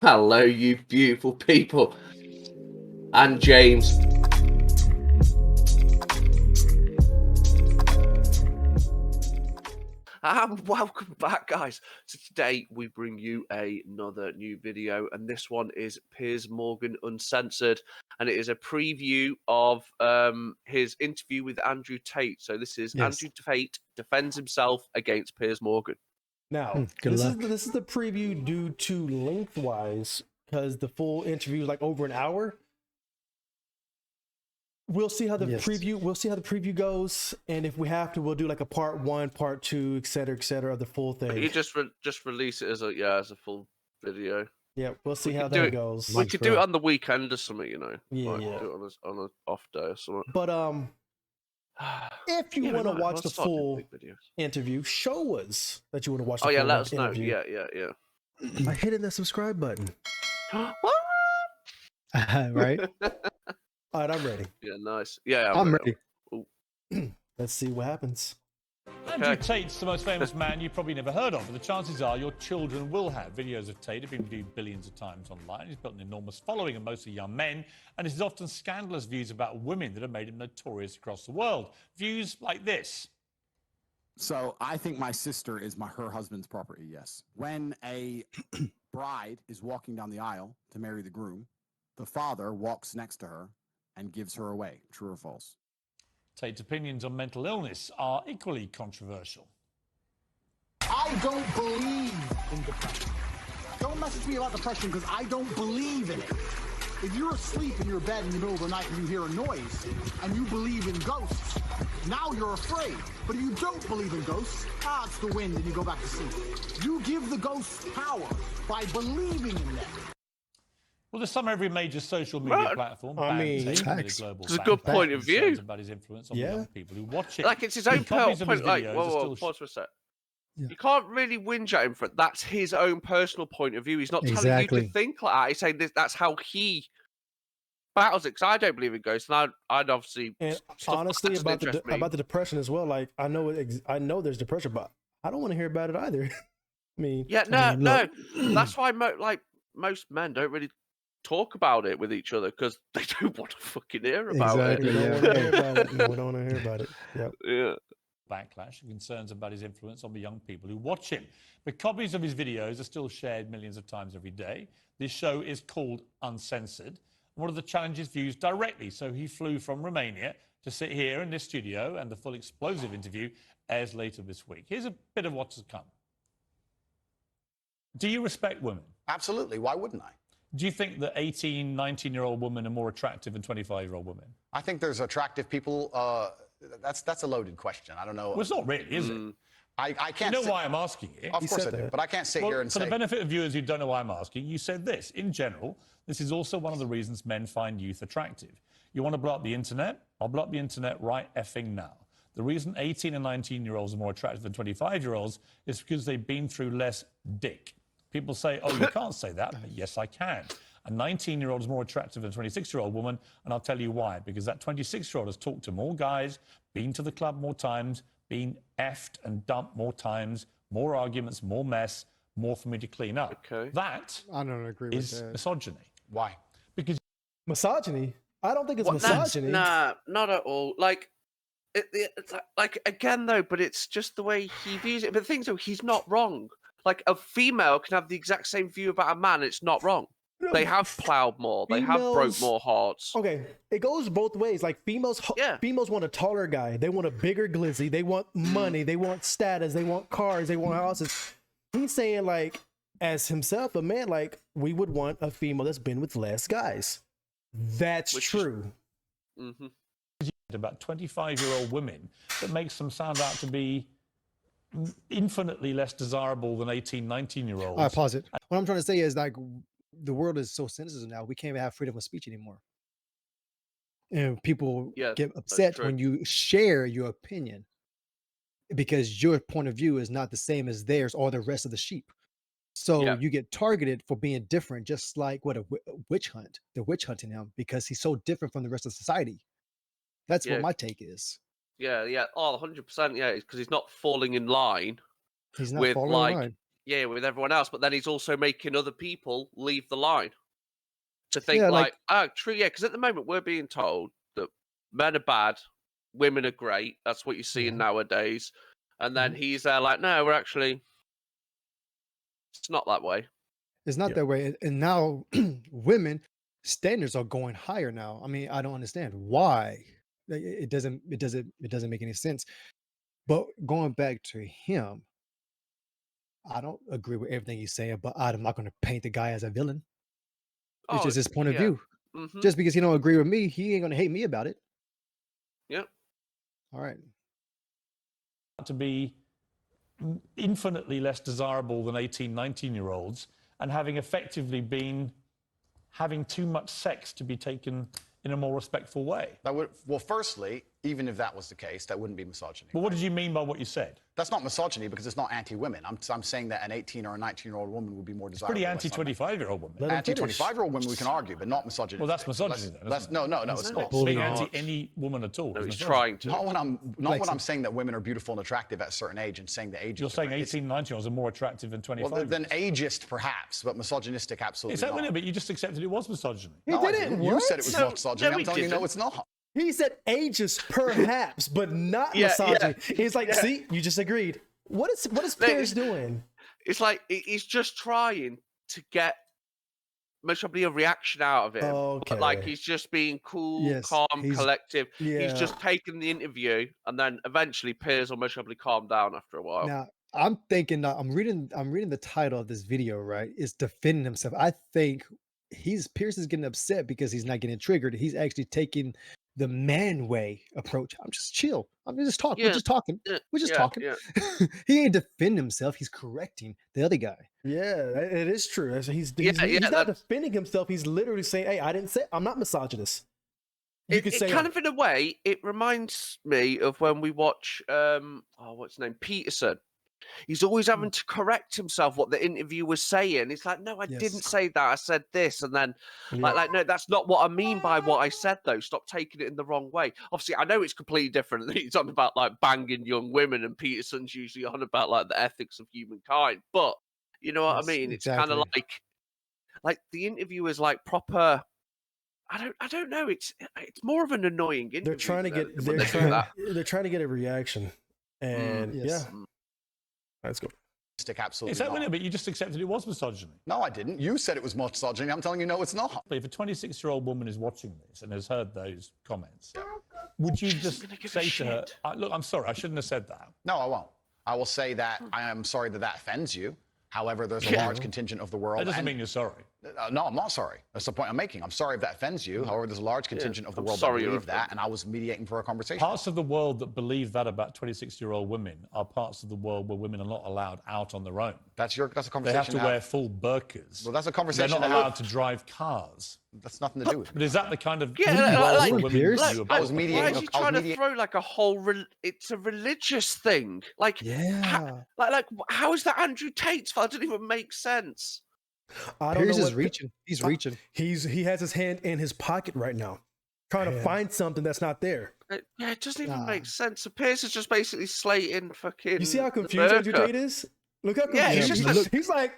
Hello, you beautiful people. And James. And welcome back, guys. So today we bring you another new video, and this one is Piers Morgan Uncensored, and it is a preview of his interview with Andrew Tate. So this is Andrew Tate defends himself against Piers Morgan. Now, this is the preview due to lengthwise, because the full interview is like over an hour. We'll see how the preview goes, and if we have to, we'll do like a part 1, part 2, etc., of the full thing. You just release it as a full video. Yeah, we'll see how that goes. We could do it on the weekend or something, you know. Yeah, like, do it on an off day or something. But if you want to watch the full interview, show us that you want to watch the full let us interview. know. Yeah. By hitting that subscribe button. Right? All right, I'm ready. Yeah, nice. Yeah, I'm ready. Let's see what happens. Andrew Tate's the most famous man you've probably never heard of, but the chances are your children will have. Videos of Tate have been viewed billions of times online. He's built an enormous following, and mostly young men, and his often scandalous views about women that have made him notorious across the world. Views like this. So I think my sister is her husband's property, yes. When a bride is walking down the aisle to marry the groom, the father walks next to her and gives her away. True or false? Tate's opinions on mental illness are equally controversial. I don't believe in depression. Don't message me about depression because I don't believe in it. If you're asleep in your bed in the middle of the night and you hear a noise and you believe in ghosts, now you're afraid. But if you don't believe in ghosts, it's the wind and you go back to sleep. You give the ghosts power by believing in them. Well, this summer, every major social media platform it's a good point of view about his influence on the young people who watch it. Like, it's his own point. Like, whoa, pause for a sec. Yeah. You can't really whinge at him for it. That's his own personal point of view. He's not telling you to think like that. He's saying that's how he battles it. Because I don't believe in ghosts, and I'd obviously. And honestly, about the depression as well. Like, I know there's depression, but I don't want to hear about it either. I mean, no. That's why most men don't really talk about it with each other because they don't want to fucking hear about it. We don't want to hear about it. Yeah. Backlash and concerns about his influence on the young people who watch him. But copies of his videos are still shared millions of times every day. This show is called Uncensored. One of the challenges views directly, so he flew from Romania to sit here in this studio, and the full explosive interview airs later this week. Here's a bit of what's to come. Do you respect women? Absolutely. Why wouldn't I? Do you think that 18, 19-year-old women are more attractive than 25-year-old women? I think there's attractive people. That's a loaded question. I don't know. Well, it's not really, is it? I can't. You know why I'm asking you? Of course I do, but I can't sit here and say. For the benefit of viewers who don't know why I'm asking, you said this. In general, this is also one of the reasons men find youth attractive. You want to blow up the internet? I'll blow up the internet right effing now. The reason 18 and 19-year-olds are more attractive than 25-year-olds is because they've been through less dick. People say, oh, you can't say that. But yes, I can. A 19-year-old is more attractive than a 26-year-old woman, and I'll tell you why. Because that 26-year-old has talked to more guys, been to the club more times, been effed and dumped more times, more arguments, more mess, more for me to clean up. Okay. That I don't agree with is that. misogyny. Why? Because misogyny? I don't think it's misogyny. Nah, not at all. Like, again, though, but it's just the way he views it. But the thing is, though, he's not wrong. Like, a female can have the exact same view about a man, it's not wrong. They have plowed more. They have broke more hearts. Okay, it goes both ways. Like, females want a taller guy. They want a bigger glizzy. They want money. They want status. They want cars. They want houses. He's saying, like, as himself, a man, like, we would want a female that's been with less guys. That's true. About 25-year-old women that makes them sound out to be infinitely less desirable than 18, 19-year-olds. All right, pause it. What I'm trying to say is, like, the world is so sensitive now. We can't even have freedom of speech anymore. And people get upset when you share your opinion because your point of view is not the same as theirs or the rest of the sheep. So you get targeted for being different, just like a witch hunt. They're witch hunting him because he's so different from the rest of society. That's what my take is. Yeah. Oh, 100%. Yeah, because he's not falling in line. He's not falling in line. Yeah, with everyone else, but then he's also making other people leave the line to think true, yeah, because at the moment we're being told that men are bad, women are great. That's what you're seeing nowadays. And then he's there like, no, we're actually, it's not that way. It's not that way. And now women standards are going higher now. I mean, I don't understand why. Like, it doesn't make any sense. But going back to him, I don't agree with everything he's saying, but I'm not going to paint the guy as a villain. It's just his point of view. Just because he don't agree with me, he ain't going to hate me about it. Yep. All right. To be infinitely less desirable than 18, 19-year-olds and having effectively been having too much sex to be taken in a more respectful way. That would, well, firstly, even if that was the case, that wouldn't be misogyny. Well, what did you mean by what you said? That's not misogyny because it's not anti-women. I'm saying that an 18 or a 19-year-old woman would be more desirable. Pretty anti-25-year-old woman. Anti-25-year-old women we can argue, but not misogyny. Well, that's misogyny then. No, it's not. Being anti any woman at all. No, he's trying to. Not when I'm saying that women are beautiful and attractive at a certain age and saying the age. You're saying 18, 19-year-olds are more attractive than 25. Well, then ageist perhaps, but misogynistic absolutely. Is that not. But you just accepted it was misogyny. No, I didn't. You said it was misogyny. I'm telling you, no, it's not. He said ageist perhaps, but not misogyny. He's like, see, you just agreed. What is Piers doing? It's like he's just trying to get probably a reaction out of him. Okay. Like he's just being cool, calm, collective. He's just taking the interview, and then eventually Piers will most probably calm down after a while. Now I'm thinking. I'm reading the title of this video. Right, is defending himself. I think Piers is getting upset because he's not getting triggered. He's actually taking the man way approach. I'm just chill. I'm just talking. We're just talking. We're just talking. He ain't defending himself. He's correcting the other guy. Yeah, it is true. He's not defending himself. He's literally saying, "Hey, I didn't say I'm not misogynist." You could say kind of in a way. It reminds me of when we watch what's his name, Peterson. He's always having to correct himself what the interview was saying. He's like, no, I didn't say that. I said this. And then like, no, that's not what I mean by what I said, though. Stop taking it in the wrong way. Obviously, I know it's completely different. He's on about like banging young women, and Peterson's usually on about like the ethics of humankind. But you know what I mean? It's kind of like the interview is like proper. I don't know. It's more of an annoying interview. They're trying to get a reaction. And let's go. Absolutely. Is that when but you just accepted it was misogyny? No, I didn't. You said it was misogyny. I'm telling you, no, it's not. But if a 26-year-old woman is watching this and has heard those comments, would you just say to her, look, I'm sorry, I shouldn't have said that? No, I won't. I will say that I am sorry that offends you. However, there's a large contingent of the world. That doesn't mean you're sorry. No, I'm not sorry. That's the point I'm making. I'm sorry if that offends you. However, there's a large contingent of the world that believe that, and I was mediating for a conversation. Parts of the world that believe that about 26-year-old women are parts of the world where women are not allowed out on their own. That's a conversation. They have to wear full burqas. Well, that's a conversation. They're not allowed to drive cars. That's nothing to do with it. But is that the kind of I was mediating. Why is he trying to throw like a whole? It's a religious thing. Like how is that Andrew Tate's fault? It doesn't even make sense. I don't Piers know is reaching. He's reaching. He has his hand in his pocket right now, trying to find something that's not there. It doesn't even make sense. So Piers is just basically slating fucking. You see how confused Andrew Tate is? Look how confused he's like,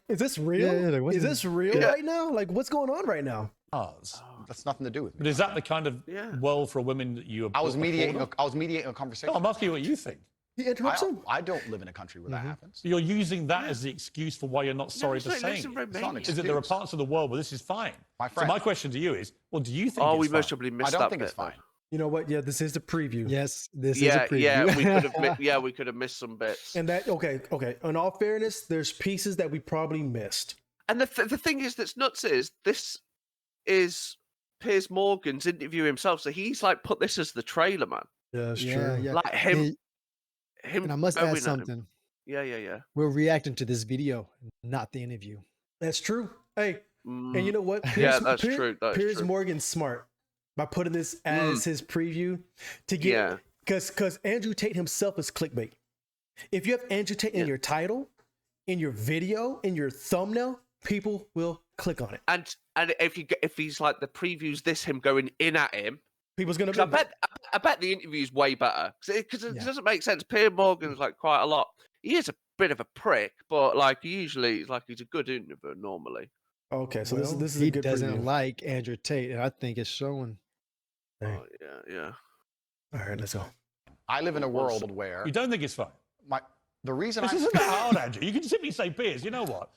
is this real? Is this real right now? Like, what's going on right now? That's nothing to do with me. But is that the kind of world for a woman that you? I was mediating a conversation. No, I'm asking you what you think. He interrupts him. I don't live in a country where that happens. You're using that as the excuse for why you're not sorry for saying it. Is that there are parts of the world where this is fine? My friend. So my question to you is, well, do you think we most probably missed that I don't think it's fine. You know what? Yeah, this is the preview. Yes, this is a preview. We could have missed some bits. And that okay. In all fairness, there's pieces that we probably missed. And the thing is that's nuts is this is Piers Morgan's interview himself, so he's like put this as the trailer, man. Yeah, that's true. Yeah. Like him. And I must add something. Yeah. We're reacting to this video, not the interview. That's true. Hey, and you know what? That's true. Piers Morgan's smart by putting this as his preview to get because Andrew Tate himself is clickbait. If you have Andrew Tate in your title, in your video, in your thumbnail, people will click on it. And if he's like the preview's him going in at him. People's gonna. I bet the interview's way better because it doesn't make sense. Piers Morgan's like quite a lot. He is a bit of a prick, but like usually, like he's a good introvert normally. Okay, so this is he a good doesn't preview. like Andrew Tate, and I think it's showing. Oh yeah. All right, let's go. I live in a world where you don't think it's fun. The reason this isn't that hard, Andrew. You can simply say, Piers, you know what?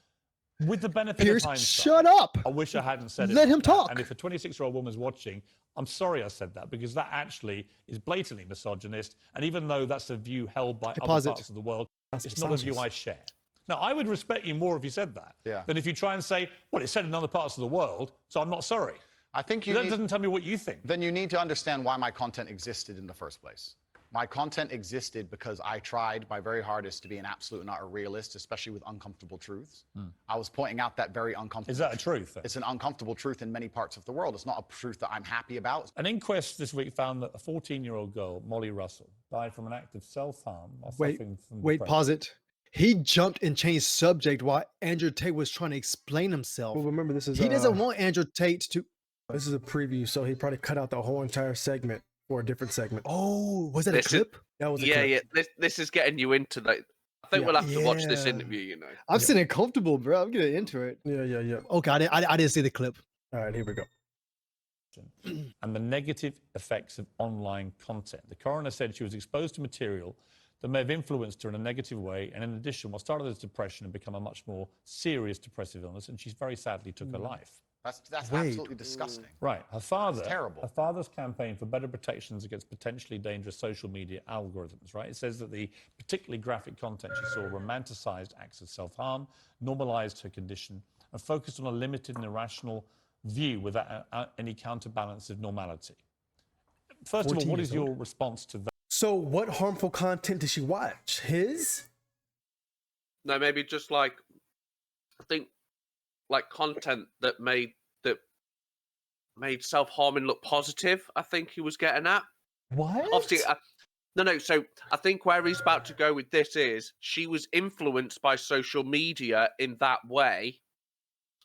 With the benefit Piers, of hindsight, shut up. I wish I hadn't said it. Let him talk. And if a 26-year-old woman's watching, I'm sorry I said that, because that actually is blatantly misogynist. And even though that's a view held by other parts of the world, it's not a view I share. Now, I would respect you more if you said that than if you try and say, well, it's said in other parts of the world, so I'm not sorry. I think that doesn't tell me what you think. Then you need to understand why my content existed in the first place. My content existed because I tried my very hardest to be an absolute and utter realist, especially with uncomfortable truths. I was pointing out that very uncomfortable. Is that a truth? Then? It's an uncomfortable truth in many parts of the world. It's not a truth that I'm happy about. An inquest this week found that a 14-year-old girl, Molly Russell, died from an act of self-harm. Wait, pause it. He jumped and changed subject while Andrew Tate was trying to explain himself. Well, remember, this is he doesn't want Andrew Tate to. This is a preview, so he probably cut out the whole entire segment for a different segment. Oh, was that a clip? That was a clip. Yeah. This is getting you into that. I think we'll have to watch this interview. You know, I'm sitting comfortable, bro. I'm getting into it. Yeah. Okay, I didn't see the clip. All right, here we go. And the negative effects of online content. The coroner said she was exposed to material that may have influenced her in a negative way, and in addition, what started as depression had become a much more serious depressive illness, and she very sadly took her life. That's absolutely disgusting. Right. Her father, terrible. Her father's campaign for better protections against potentially dangerous social media algorithms, right? It says that the particularly graphic content she saw romanticized acts of self-harm, normalized her condition, and focused on a limited and irrational view without any counterbalance of normality. First of all, what is your response to that? So what harmful content did she watch? His? No, maybe just like, I think, like content that made self-harming look positive. I think he was getting at. What? Obviously, no. So I think where he's about to go with this is she was influenced by social media in that way,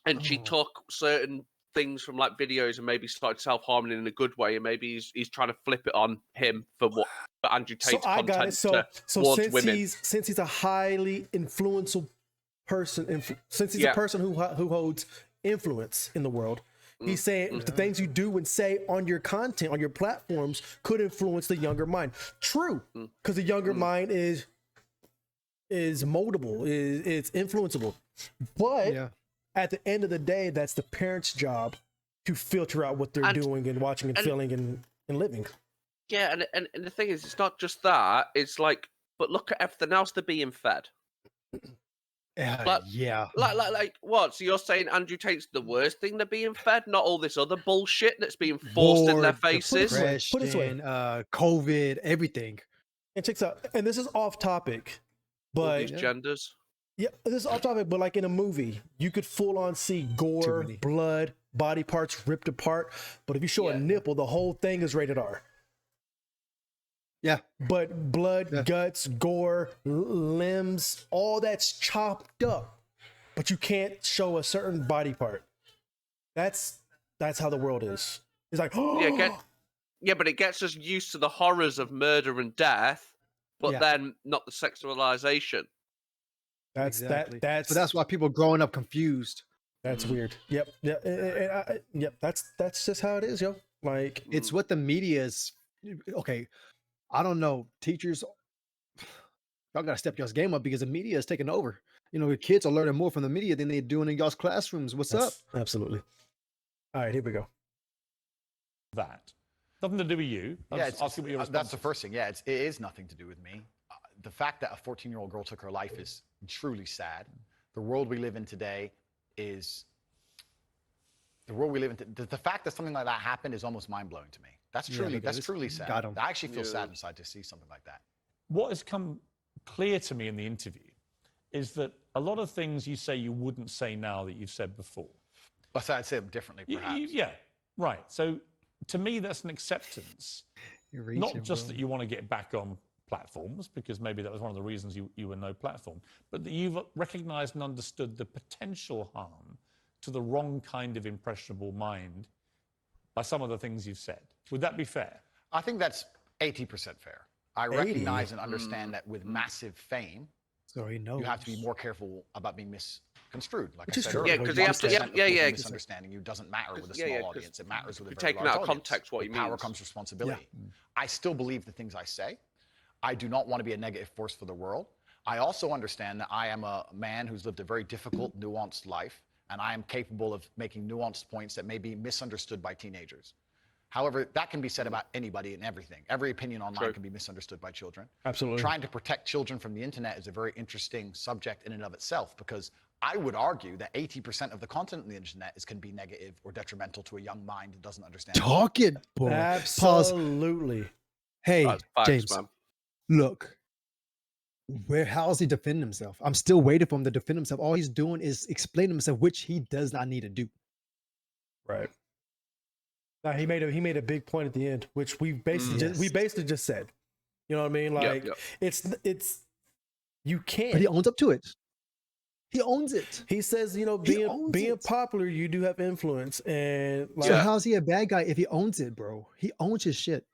and she took certain things from like videos and maybe started self-harming in a good way, and maybe he's trying to flip it on him for Andrew Tate's content towards women. Since he's a highly influential person, since he's a person who holds influence in the world, he's saying the things you do and say on your content, on your platforms, could influence the younger mind. True, because the younger mind is moldable, it's influenceable. But at the end of the day, that's the parents' job to filter out what they're doing and watching and feeling and living. Yeah, and the thing is, it's not just that. It's like, but look at everything else they're being fed. Like what? So you're saying Andrew Tate's the worst thing they're being fed, not all this other bullshit that's being forced in their faces? Put it this way. COVID, everything. And checks out, and this is off topic, but all these genders. Yeah, this is off topic, but like in a movie, you could full on see gore, blood, body parts ripped apart. But if you show a nipple, the whole thing is rated R. Yeah. But blood, guts, gore, limbs, all that's chopped up. But you can't show a certain body part. That's how the world is. It's like, but it gets us used to the horrors of murder and death, but then not the sexualization. That's why people growing up confused. That's weird. Yep. That's just how it is, yo. Like, it's what the media is. Okay, I don't know. Teachers, y'all gotta step y'all's game up because the media is taking over. You know, the kids are learning more from the media than they're doing in y'all's classrooms. What's up? Absolutely. All right, here we go. That nothing to do with you. That's the first thing. Yeah, it is nothing to do with me. The fact that a 14-year-old girl took her life is truly sad. The world we live in today is the world we live in. The fact that something like that happened is almost mind-blowing to me. That's truly sad. I actually feel sad inside to see something like that. What has come clear to me in the interview is that a lot of things you say you wouldn't say now that you've said before. But I'd say them differently, perhaps. Yeah, right. So to me, that's an acceptance. Not just that you want to get back on platforms, because maybe that was one of the reasons you were no platform, but that you've recognized and understood the potential harm to the wrong kind of impressionable mind by some of the things you've said. Would that be fair? I think that's 80% fair. I recognize and understand that with massive fame So he knows. You have to be more careful about being misconstrued. Like I said Yeah, earlier, because they have to. Yeah. Misunderstanding you doesn't matter with a small audience. It matters with a very taking large out of audience. context what he with power means. comes responsibility. I still believe the things I say. I do not want to be a negative force for the world. I also understand that I am a man who's lived a very difficult, nuanced life, and I am capable of making nuanced points that may be misunderstood by teenagers. However, that can be said about anybody and everything. Every opinion online can be misunderstood by children. Absolutely. Trying to protect children from the internet is a very interesting subject in and of itself, because I would argue that 80% of the content on the internet can be negative or detrimental to a young mind that doesn't understand. Talk it, boy. Absolutely. Pause. Hey, facts, James, man. Look, how is he defending himself? I'm still waiting for him to defend himself. All he's doing is explain himself, which he does not need to do. Right. Now he made a big point at the end, which we basically just said. You know what I mean? Like it's you can't. But he owns up to it. He owns it. He says, you know, being popular, you do have influence, and like, so how's he a bad guy if he owns it, bro? He owns his shit.